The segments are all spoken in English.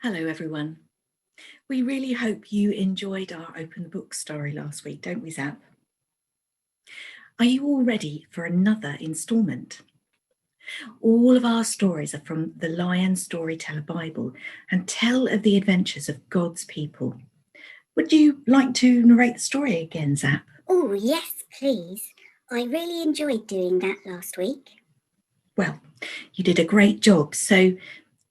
Hello everyone. We really hope you enjoyed our open book story last week, don't we, Zap? Are you all ready for another instalment? All of our stories are from the Lion Storyteller Bible and tell of the adventures of God's people. Would you like to narrate the story again, Zap? Oh, yes, please. I really enjoyed doing that last week. Well, you did a great job. So,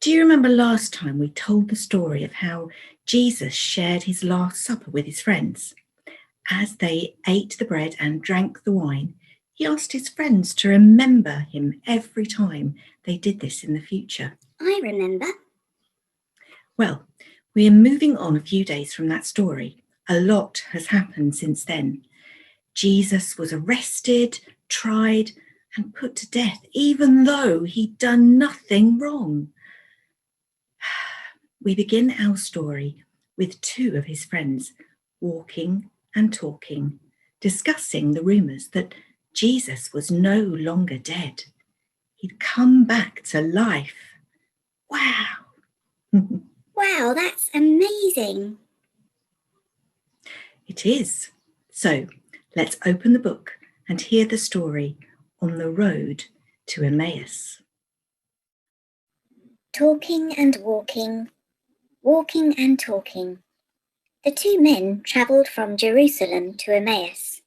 do you remember last time we told the story of how Jesus shared his Last Supper with his friends? As they ate the bread and drank the wine, he asked his friends to remember him every time they did this in the future. I remember. Well, we are moving on a few days from that story. A lot has happened since then. Jesus was arrested, tried, and put to death, even though he'd done nothing wrong. We begin our story with two of his friends walking and talking, discussing the rumours that Jesus was no longer dead. He'd come back to life. Wow! Wow, that's amazing. It is. So let's open the book and hear the story on the road to Emmaus. Talking and walking, walking and talking. The two men travelled from Jerusalem to Emmaus.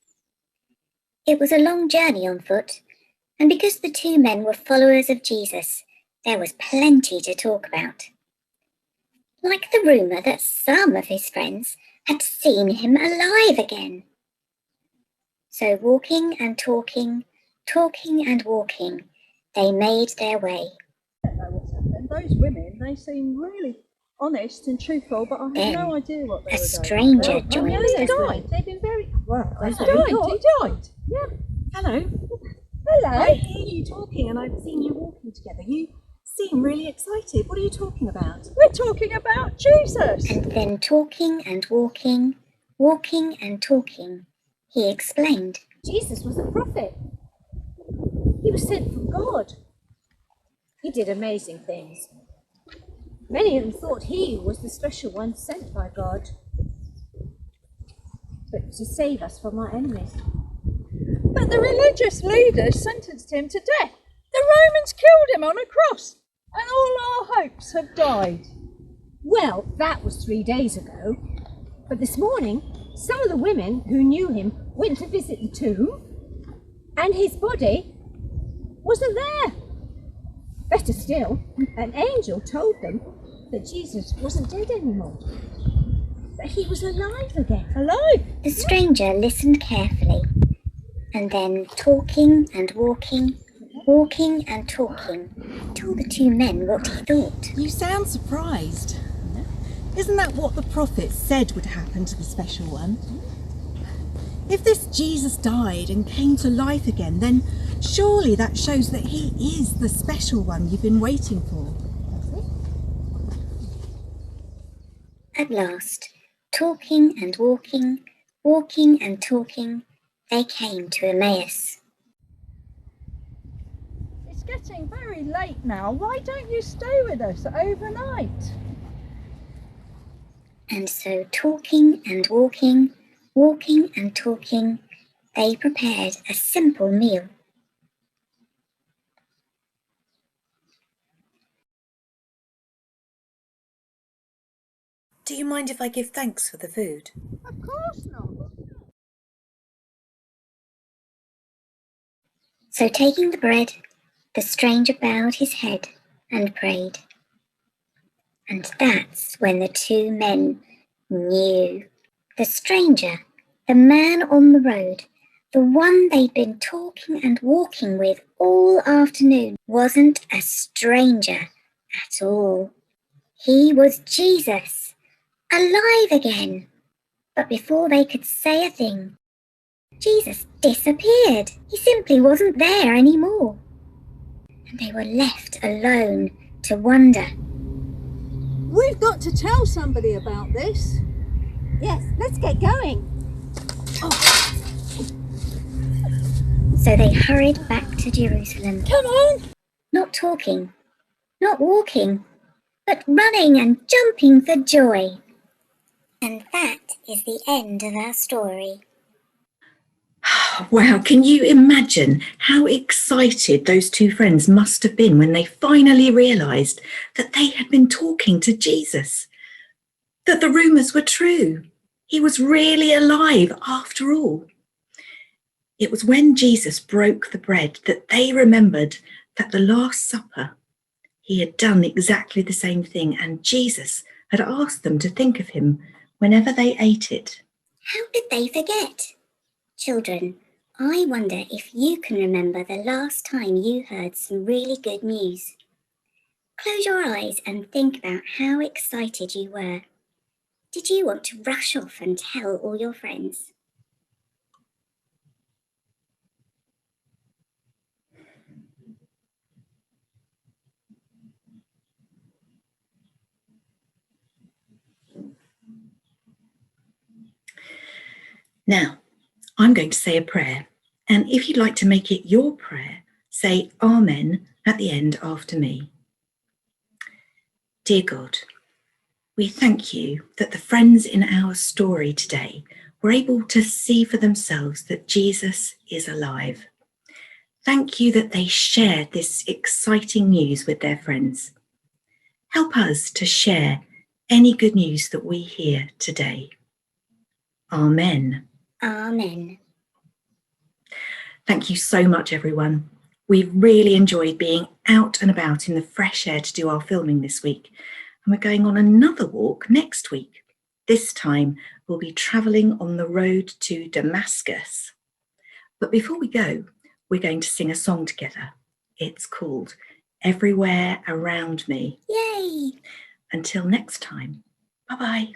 It was a long journey on foot, and because the two men were followers of Jesus, there was plenty to talk about. Like the rumour that some of his friends had seen him alive again. So walking and talking, talking and walking, they made their way. I don't know what's happened. Those women, they seem really honest and truthful, but I have Then no idea what they a were stranger going joined yeah, them. they died. They've been very well. They Hello. died. Yeah. Hello. Hello. I hear you talking and I've seen you walking together. You seem really excited. What are you talking about? We're talking about Jesus. And then talking and walking, walking and talking, he explained. Jesus was a prophet. He was sent from God. He did amazing things. Many of them thought he was the special one sent by God, but to save us from our enemies. But the religious leaders sentenced him to death. The Romans killed him on a cross, and all our hopes have died. Well, that was 3 days ago. But this morning, some of the women who knew him went to visit the tomb, and his body wasn't there. Better still, an angel told them that Jesus wasn't dead anymore, that he was alive again. Alive? The stranger listened carefully, and then talking and walking, walking and talking, told the two men what he thought. You sound surprised. Isn't that what the prophets said would happen to the special one? If this Jesus died and came to life again, then surely that shows that he is the special one you've been waiting for. At last, talking and walking, walking and talking, they came to Emmaus. It's getting very late now. Why don't you stay with us overnight? And so talking and walking, walking and talking, they prepared a simple meal. Do you mind if I give thanks for the food? Of course not. So taking the bread, the stranger bowed his head and prayed. And that's when the two men knew. The stranger, the man on the road, the one they'd been talking and walking with all afternoon, wasn't a stranger at all. He was Jesus, alive again. But before they could say a thing, Jesus disappeared. He simply wasn't there anymore. And they were left alone to wonder. We've got to tell somebody about this. Yes, let's get going. So they hurried back to Jerusalem. Come on. Not talking, not walking, but running and jumping for joy. And that is the end of our story. Wow, can you imagine how excited those two friends must have been when they finally realised that they had been talking to Jesus? That the rumours were true. He was really alive after all. It was when Jesus broke the bread that they remembered that the Last Supper, he had done exactly the same thing, and Jesus had asked them to think of him whenever they ate it. How could they forget? Children, I wonder if you can remember the last time you heard some really good news. Close your eyes and think about how excited you were. Did you want to rush off and tell all your friends? Now, I'm going to say a prayer, and if you'd like to make it your prayer, say Amen at the end after me. Dear God, we thank you that the friends in our story today were able to see for themselves that Jesus is alive. Thank you that they shared this exciting news with their friends. Help us to share any good news that we hear today. Amen. Amen. Thank you so much, everyone. We've really enjoyed being out and about in the fresh air to do our filming this week. And we're going on another walk next week. This time, we'll be travelling on the road to Damascus. But before we go, we're going to sing a song together. It's called Everywhere Around Me. Yay! Until next time, bye-bye.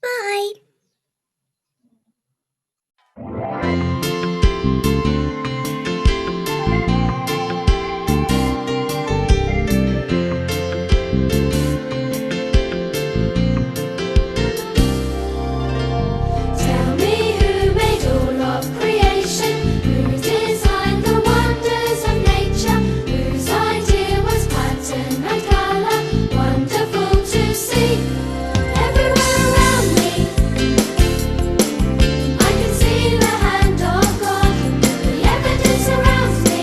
Bye! Tell me who made all of creation, who designed the wonders of nature, whose idea was pattern and colour, wonderful to see. Everywhere around me, I can see the hand of God. The evidence surrounds me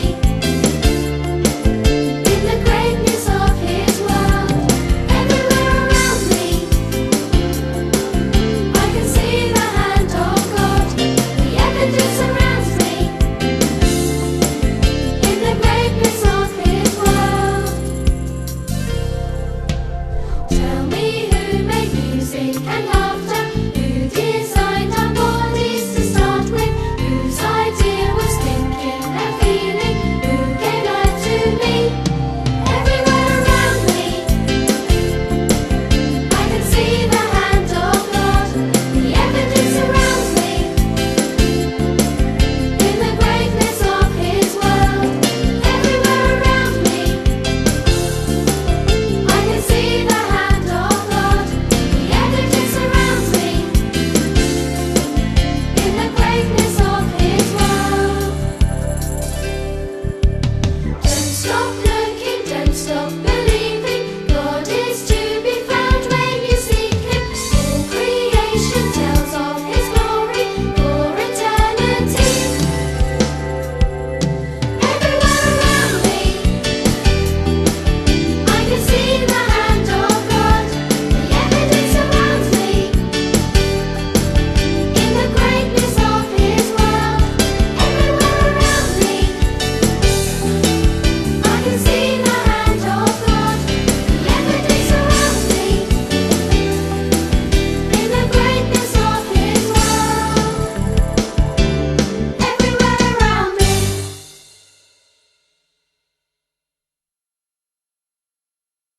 in the greatness of His world. Everywhere around me, I can see the hand of God. The evidence surrounds me in the greatness of His world. Tell me who made music and